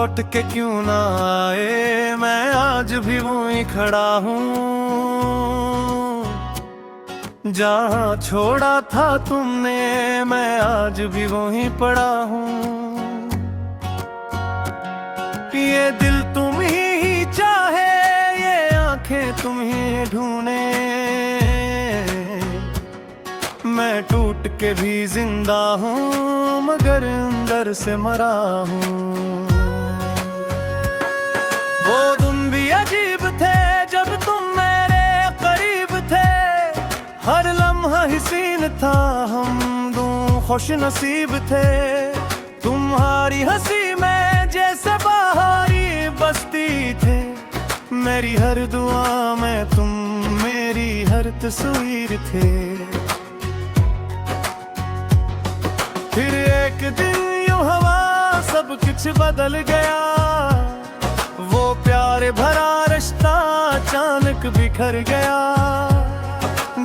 लौट के क्यों ना आए, मैं आज भी वहीं खड़ा हूँ जहाँ छोड़ा था तुमने, मैं आज भी वहीं पड़ा हूँ। ये दिल तुम ही चाहे, ये आंखें तुम ही ढूंढे, मैं टूट के भी जिंदा हूँ मगर अंदर से मरा हूँ। वो दिन भी अजीब थे जब तुम मेरे करीब थे, हर लम्हा हसीन था, हम दो खुश नसीब थे। तुम्हारी हंसी में जैसे बहारी बसती थे, मेरी हर दुआ में तुम मेरी हर तस्वीर थे। फिर एक दिन यूं हवा सब कुछ बदल गया, वो प्यार भरा रिश्ता अचानक बिखर गया।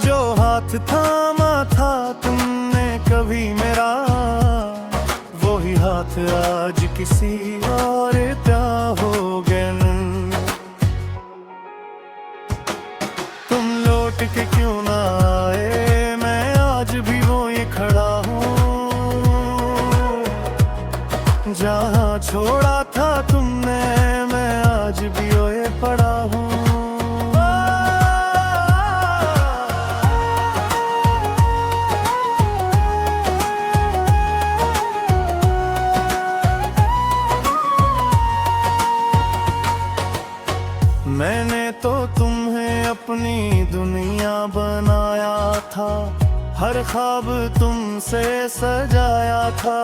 जो हाथ थामा था तुमने कभी मेरा, वो ही हाथ आज किसी और का हो गया। तुम लौट के क्यों ना आए, मैं आज भी वहीं खड़ा हूँ जहाँ छोड़ा था तुमने, मैं आज भी ओए पड़ा हूँ। मैंने तो तुम्हें अपनी दुनिया बनाया था, हर ख्वाब तुमसे सजाया था।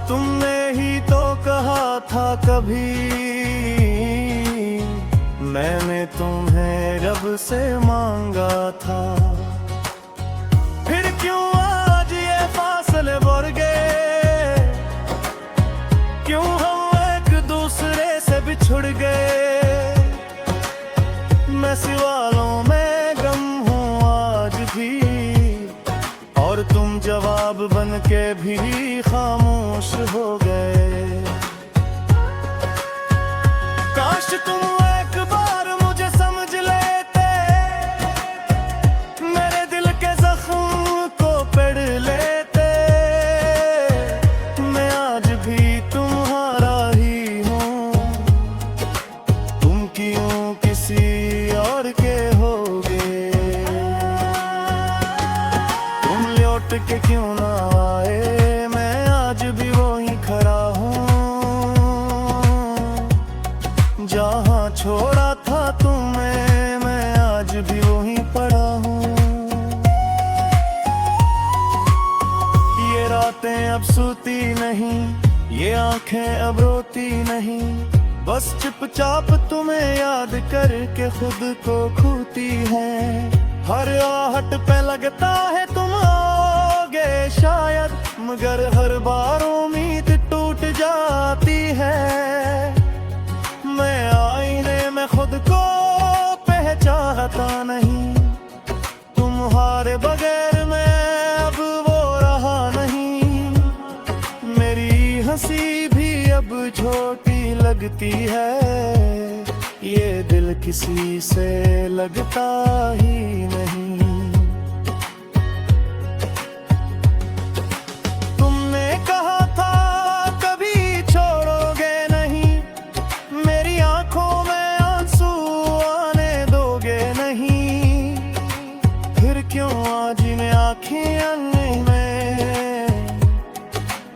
तुमने ही तो कहा था कभी, मैंने तुम्हें रब से मांगा था। फिर क्यों आज ये फासले बढ़ गए, क्यों हम एक दूसरे से बिछुड़ गए। मैं सिवालों में गम हूँ आज भी, और तुम जवाब बन के भी खामोश हो गए। काश तुम एक बार मुझे समझ लेते, मेरे दिल के जख्म को पढ़ लेते। मैं आज भी तुम्हारा ही हूँ, तुम क्यों किसी और के होगे। तुम लौट के क्यों ना आए, मैं आज भी वहीं खड़ा हूँ जहाँ छोड़ा था तुम्हें, मैं आज भी वहीं पड़ा हूँ। ये रातें अब सोती नहीं, ये आंखें अब रोती नहीं, बस चुपचाप तुम्हें याद करके खुद को खोती है। हर आहट पे लगता है तुम आओगे शायद, मगर हर बार उम्मीद टूट जाती है। मैं आईने में खुद को पहचानता नहीं, तुम्हारे बगैर मैं अब वो रहा नहीं। मेरी हंसी भी अब छोटी लगती है, ये दिल किसी से लगता ही नहीं। तुमने कहा था कभी छोड़ोगे नहीं, मेरी आंखों में आंसू आने दोगे नहीं। फिर क्यों आज में आँखें में,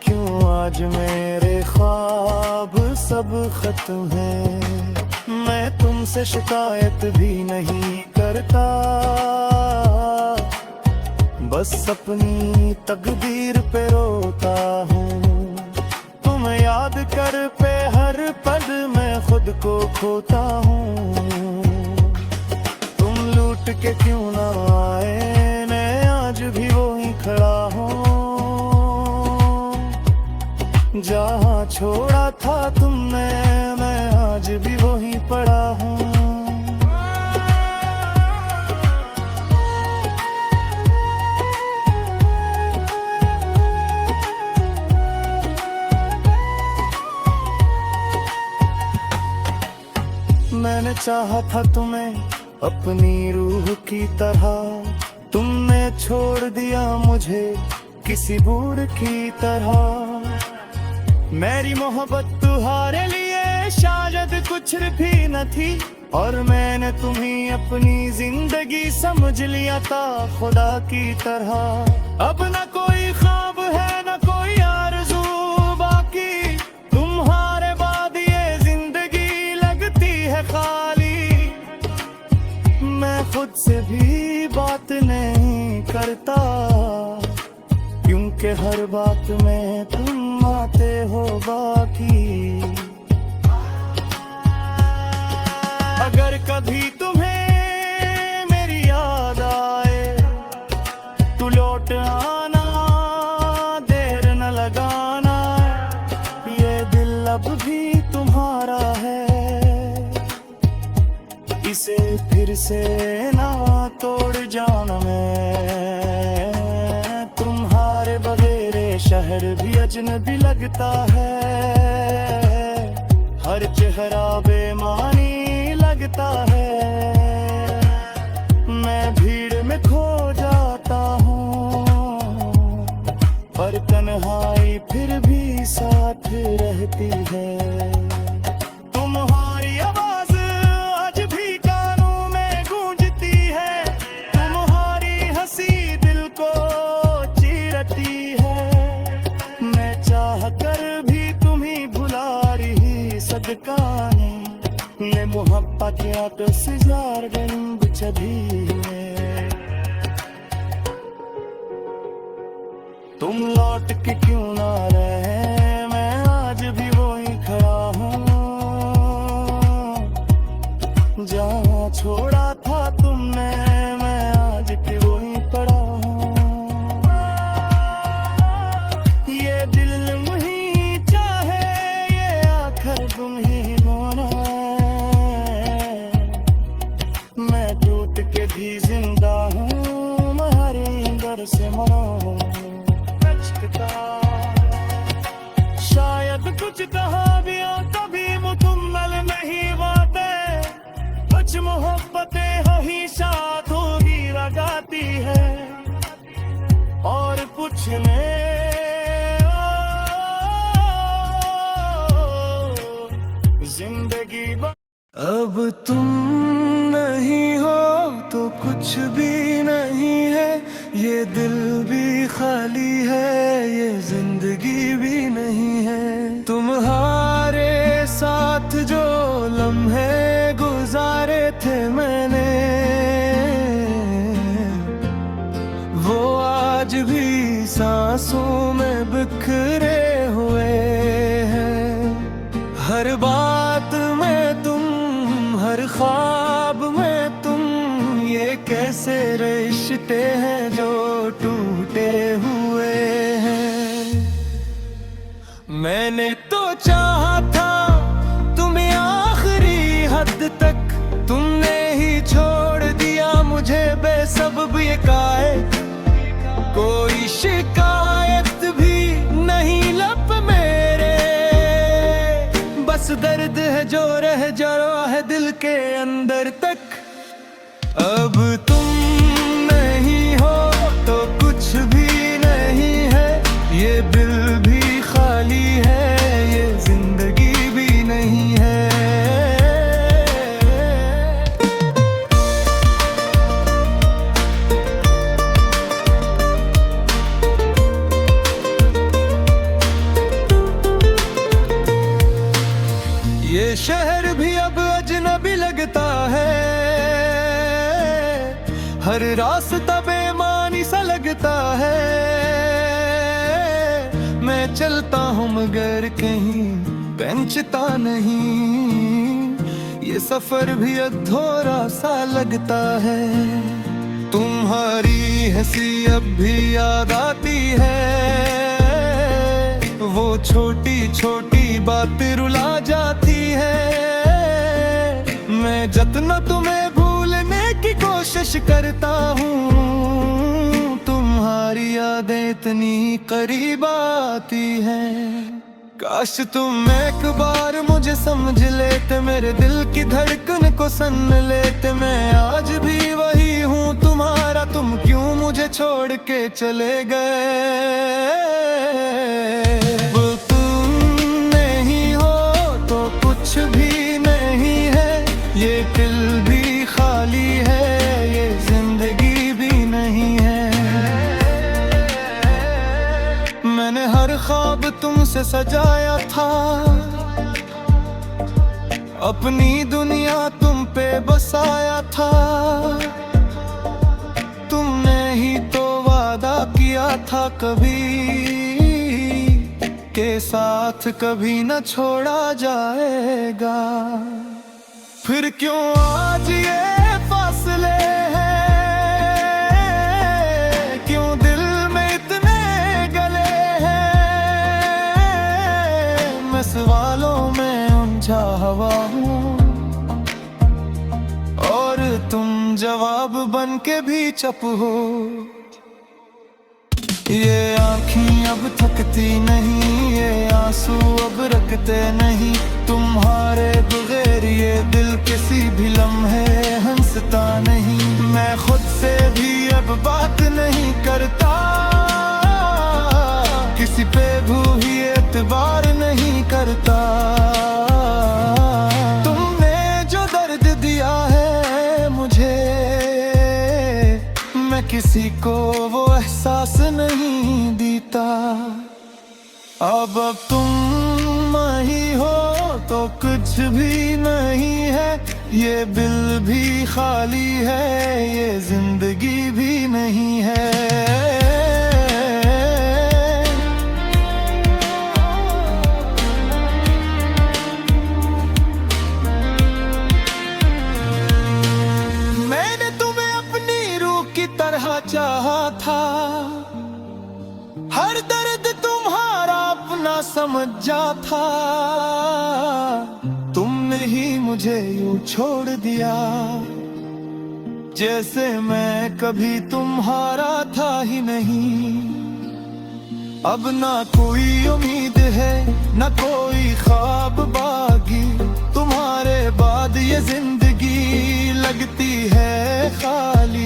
क्यों आज मेरे ख्वाब सब खत्म हैं। मैं तुमसे शिकायत भी नहीं करता, बस अपनी तकदीर पे रोता हूँ। तुम याद कर पे हर पल मैं खुद को खोता हूँ। तुम लूट के क्यों ना आए, मैं आज भी वहीं खड़ा हूँ जहाँ छोड़ा था तुमने, मैं आज भी वहीं पड़ा हूँ। मैंने चाहा था तुम्हें अपनी रूह की तरह, तुमने छोड़ दिया मुझे किसी बूढ़ की तरह। मेरी मोहब्बत तुम्हारे लिए शायद कुछ भी न थी, और मैंने तुम्हें अपनी जिंदगी समझ लिया था खुदा की तरह। अब न कोई ख्वाब है न कोई आरज़ू बाकी, तुम्हारे बाद ये जिंदगी लगती है खाली। मैं खुद से भी बात नहीं करता, क्योंकि हर बात में तुम आते हो बाकी। अगर कभी तुम्हें मेरी याद आए तो लौट आना, देर न लगाना, ये दिल अब भी तुम्हारा है, इसे फिर से ना तोड़ जाना। मैं तुम्हारे बगैर शहर भी अजनबी लगता है, हर चेहरा बेमानी लगता है। मैं भीड़ में खो जाता हूँ, पर तन्हाई फिर भी साथ रहती है। तुम्हारी आवाज आज भी कानों में गूंजती है, तुम्हारी हंसी दिल को चीरती है। मैं चाह कर भी तुम्हें भुला रही सदका ने मोहब्बत या तो सिजार गंग छवि में। तुम लौट के क्यों ना रहे, मैं आज भी वही खड़ा हूँ, जहाँ छोड़ा था तुमने मैं आज भी वही पड़ा हूँ। ये दिल मुझे चाहे ये आखिर तुम ही होना, मैं टूट के भी जिंदा हूँ, तुम्हारे अंदर से मरा हूँ। शायद कुछ कहानियां कभी मुकम्मल नहीं बातें, कुछ मोहब्बतें हमेशा होगी लगाती है, और कुछ ने जिंदगी। अब तुम नहीं हो तो कुछ भी नहीं है, ये दिल भी खाली है, ये जिंदगी भी नहीं है। तुम्हारे साथ जो लम्हे गुजारे थे मैंने, वो आज भी सांसों में बिखरे हुए हैं। हर बात में तुम, हर ख्वाब में तुम, ये कैसे रिश्ते हैं जो टूटे हुए हैं। मैंने तो चाहा था तुम्हें आखिरी हद तक, तुमने ही छोड़ दिया मुझे बेसबब ये काहे। कोई शिकायत भी नहीं लब मेरे, बस दर्द है जो रह जरा है दिल के अंदर तक। अब तुम नहीं हो तो कुछ भी नहीं है, ये दिल भी खाली है, ये जिंदगी भी नहीं है। ये शहर भी अब अजनबी लगता है, हर रास्ता बेमानी सा लगता है। मैं चलता हूँ मगर कहीं पहुंचता नहीं, ये सफर भी अधूरा सा लगता है। तुम्हारी हंसी अब भी याद आती है, वो छोटी छोटी बातें रुला जाती है। मैं जतना तुम्हें भूलने की कोशिश करता हूँ, तुम्हारी यादें इतनी करीब आती हैं। काश तुम एक बार मुझे समझ लेते, मेरे दिल की धड़कन को सन लेते। मैं आज भी वही हूँ तुम्हारा, तुम क्यों मुझे छोड़ के चले गए। तुम नहीं हो तो कुछ भी नहीं है, ये दिल भी खाली है, ये जिंदगी भी नहीं है। मैंने हर ख्वाब तुमसे सजाया था, अपनी दुनिया तुम पे बसाया था। तुमने ही तो वादा किया था कभी के साथ कभी न छोड़ा जाएगा। फिर क्यों आज ये फासले हैं, क्यों दिल में इतने गले हैं। मैं सवालों में उलझा हुआ हूँ और तुम जवाब बन के भी चुप हो। ये आँखें अब थकती नहीं, ये आंसू अब रखते नहीं। तुम्हारे बगैर ये दिल किसी भी लम्हे हंसता नहीं। मैं खुद से भी अब बात नहीं करता, किसी पे भी एतबार नहीं करता। तुमने जो दर्द दिया है मुझे, मैं किसी को वो एहसास नहीं देता। अब तुम ही हो तो कुछ भी नहीं है, ये दिल भी खाली है, ये जिंदगी भी नहीं है। चाहा था हर दर्द तुम्हारा अपना समझा था। तुमने ही मुझे यूं छोड़ दिया, जैसे मैं कभी तुम्हारा था ही नहीं। अब ना कोई उम्मीद है ना कोई ख्वाब बागी, तुम्हारे बाद ये जिंदगी लगती है खाली।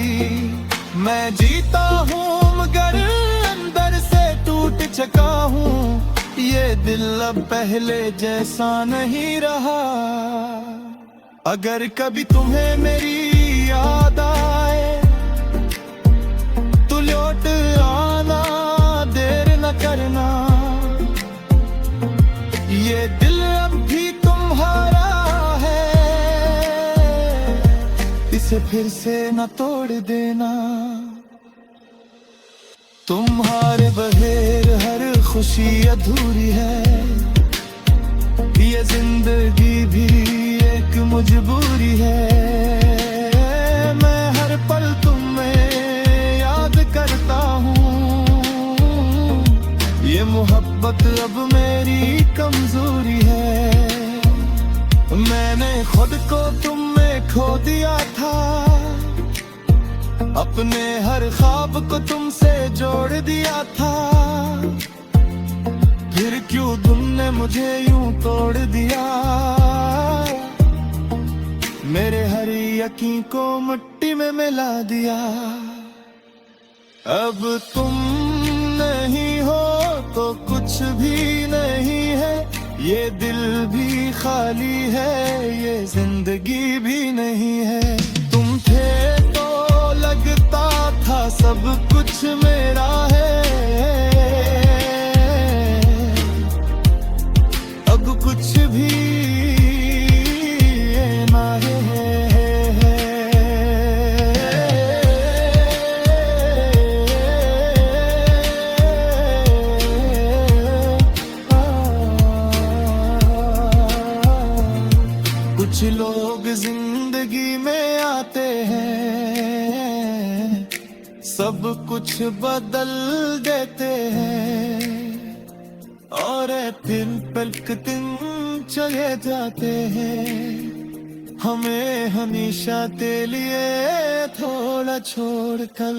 मैं जीता हूँ मगर अंदर से टूट चुका हूँ, ये दिल अब पहले जैसा नहीं रहा। अगर कभी तुम्हें मेरी याद आए तो लौट आना, देर न करना। ये दिल अब भी तुम्हारा है, इसे फिर से न तोड़ देना। तुम्हारे बगैर हर खुशी अधूरी है, ये जिंदगी भी एक मजबूरी है। मैं हर पल तुम्हें याद करता हूँ, ये मोहब्बत अब मेरी कमजोरी है। मैंने खुद को तुम में खो दिया था, अपने हर ख्वाब को तुमसे जोड़ दिया था। फिर क्यों तुमने मुझे यूं तोड़ दिया, मेरे हर यकीन को मिट्टी में मिला दिया। अब तुम नहीं हो तो कुछ भी नहीं है, ये दिल भी खाली है, ये जिंदगी भी नहीं है। तुम थे तो लगता था सब कुछ मेरा है, अब कुछ भी ना है। कुछ लोग जिंदगी में आते हैं, सब कुछ बदल देते हैं, और फिर पलक दिन चले जाते हैं। हमें हमेशा तेरे लिए थोड़ा छोड़ कर।